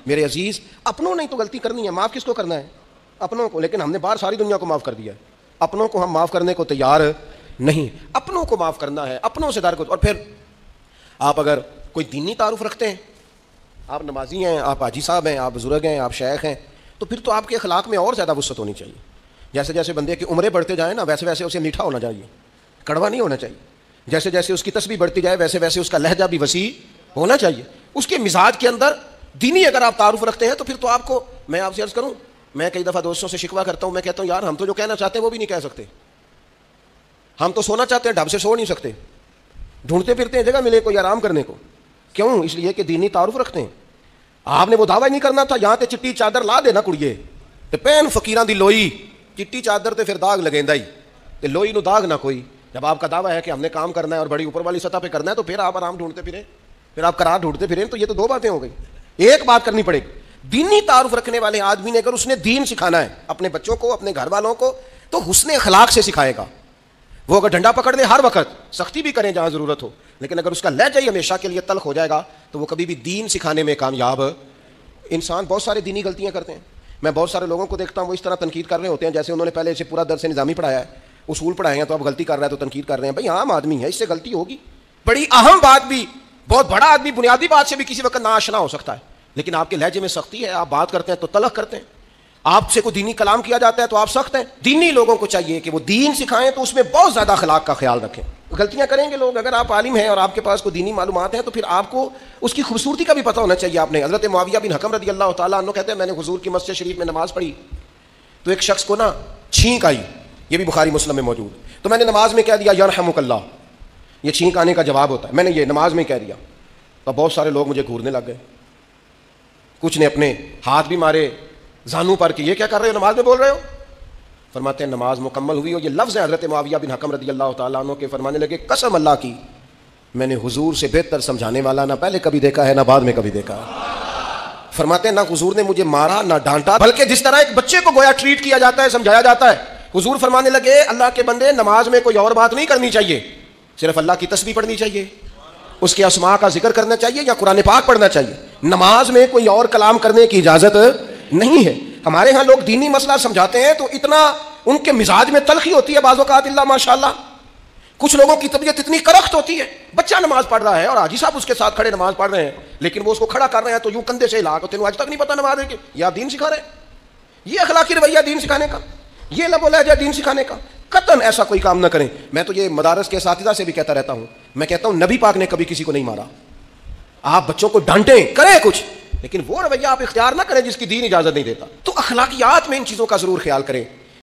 میرے عزیز اپنوں نے تو غلطی کرنی ہے، معاف کس کو کرنا ہے؟ اپنوں کو. لیکن ہم نے باہر ساری دنیا کو معاف کر دیا ہے، اپنوں کو ہم معاف کرنے کو تیار نہیں. اپنوں کو معاف کرنا ہے، اپنوں سے درگزر. اور پھر آپ اگر کوئی دینی تعارف رکھتے ہیں، آپ نمازی ہیں، آپ حاجی صاحب ہیں، آپ بزرگ ہیں، آپ شیخ ہیں، تو پھر تو آپ کے اخلاق میں اور زیادہ وسعت ہونی چاہیے. جیسے جیسے بندے کی عمریں بڑھتے جائیں نا، ویسے ویسے اسے میٹھا ہونا چاہیے، کڑوا نہیں ہونا چاہیے. جیسے جیسے اس کی تسبیح بڑھتی جائے ویسے ویسے اس کا لہجہ بھی وسیع ہونا چاہیے. اس کے مزاج کے اندر دینی اگر آپ تعارف رکھتے ہیں تو پھر تو آپ کو، میں آپ سے عرض کروں، میں کئی دفعہ دوستوں سے شکوہ کرتا ہوں، میں کہتا ہوں یار ہم تو جو کہنا چاہتے ہیں وہ بھی نہیں کہہ سکتے. ہم تو سونا چاہتے ہیں، ڈھب سے سو نہیں سکتے، ڈھونڈتے پھرتے ہیں جگہ ملے کوئی آرام کرنے کو. کیوں؟ اس لیے کہ دینی تعارف رکھتے ہیں. آپ نے وہ دعویٰ نہیں کرنا تھا یہاں تے چٹی چادر لا دینا کڑیے تے پین فقیراں دی لوئی، چٹی چادر تے پھر داغ لگیندا ہی تے لوئی نو داغ نہ کوئی. جب آپ کا دعویٰ ہے کہ ہم نے کام کرنا ہے اور بڑی اوپر والی سطح پہ کرنا ہے تو پھر آپ آرام ڈھونڈتے پھریں، پھر آپ قرار ڈھونڈتے پھریں. تو یہ تو دو باتیں ہو گئی. ایک بات کرنی پڑے گی، دینی تعارف رکھنے والے آدمی نے اگر اس نے دین سکھانا ہے اپنے بچوں کو، اپنے گھر والوں کو، تو حسن اخلاق سے سکھائے گا. وہ اگر ڈنڈا پکڑ دے ہر وقت، سختی بھی کریں جہاں ضرورت ہو، لیکن اگر اس کا لہجہ ہی ہمیشہ کے لیے تلخ ہو جائے گا تو وہ کبھی بھی دین سکھانے میں کامیاب. انسان بہت سارے دینی غلطیاں کرتے ہیں. میں بہت سارے لوگوں کو دیکھتا ہوں وہ اس طرح تنقید کر رہے ہوتے ہیں جیسے انہوں نے پہلے سے پورا درس نظامی پڑھایا ہے، اصول پڑھائے ہیں، تو اب غلطی کر رہا ہے تو تنقید کر رہے ہیں. بھائی عام آدمی ہے، اس سے غلطی ہوگی. بڑی اہم بات بھی، بہت بڑا آدمی بنیادی بات سے بھی کسی وقت ناآشنا ہو سکتا ہے، لیکن آپ کے لہجے میں سختی ہے، آپ بات کرتے ہیں تو تلخ کرتے ہیں، آپ سے کوئی دینی کلام کیا جاتا ہے تو آپ سخت ہیں. دینی لوگوں کو چاہیے کہ وہ دین سکھائیں تو اس میں بہت زیادہ اخلاق کا خیال رکھیں. غلطیاں کریں گے لوگ. اگر آپ عالم ہیں اور آپ کے پاس کوئی دینی معلومات ہیں تو پھر آپ کو اس کی خوبصورتی کا بھی پتہ ہونا چاہیے. آپ نے حضرت معاویہ بن حکم رضی اللہ تعالیٰ عنہ کہتے ہیں میں نے حضور کی مسجد شریف میں نماز پڑھی تو ایک شخص کو نا چھینک آئی، یہ بھی بخاری مسلم میں موجود. تو میں نے نماز میں کہہ دیا یرحمک اللہ، یہ چھینک آنے کا جواب ہوتا ہے، میں نے یہ نماز میں کہہ دیا. تو بہت سارے لوگ مجھے گھورنے لگ گئے، کچھ نے اپنے ہاتھ بھی مارے زانوں پر کہ یہ کیا کر رہے ہو، نماز میں بول رہے ہو. فرماتے ہیں نماز مکمل ہوئی اور یہ لفظ ہے حضرت معاویہ بن حکم رضی اللہ تعالیٰ عنہ کے، فرمانے لگے قسم اللہ کی میں نے حضور سے بہتر سمجھانے والا نہ پہلے کبھی دیکھا ہے نہ بعد میں کبھی دیکھا ہے. فرماتے ہیں نہ حضور نے مجھے مارا نہ ڈانٹا، بلکہ جس طرح ایک بچے کو گویا ٹریٹ کیا جاتا ہے، سمجھایا جاتا ہے. حضور فرمانے لگے اللہ کے بندے نماز میں کوئی اور بات نہیں کرنی چاہیے، صرف اللہ کی تسبیح پڑھنی چاہیے، اس کے اسماء کا ذکر کرنا چاہیے یا قرآن پاک پڑھنا چاہیے. نماز میں کوئی اور کلام کرنے کی اجازت نہیں ہے. ہمارے ہاں لوگ دینی مسئلہ سمجھاتے ہیں تو اتنا ان کے مزاج میں تلخی ہوتی ہے بعض اوقات، اللہ ماشاءاللہ. کچھ لوگوں کی طبیعت اتنی کرخت ہوتی ہے، بچہ نماز پڑھ رہا ہے اور حاجی صاحب اس کے ساتھ کھڑے نماز پڑھ رہے ہیں، لیکن وہ اس کو کھڑا کر رہے ہیں تو یوں کندھے سے ہلا کے تینوں آج تک نہیں پتا نماز ہے کہ یہ آپ دین سکھا رہے ہیں. یہ اخلاقی رویہ دین سکھانے کا، یہ لب و لہجہ دین سکھانے کا. قطعاً ایسا کوئی کام نہ کریں. میں تو یہ مدارس کے اساتذہ سے بھی کہتا رہتا ہوں، میں کہتا ہوں نبی پاک نے کبھی کسی کو نہیں مارا. آپ بچوں کو ڈانٹیں، کریں کچھ، لیکن وہ رویہ آپ اختیار نہ کریں جس کی دین اجازت نہیں دیتا. تو اخلاقیات میں ان چیزوں کا ضرور خیال کریں.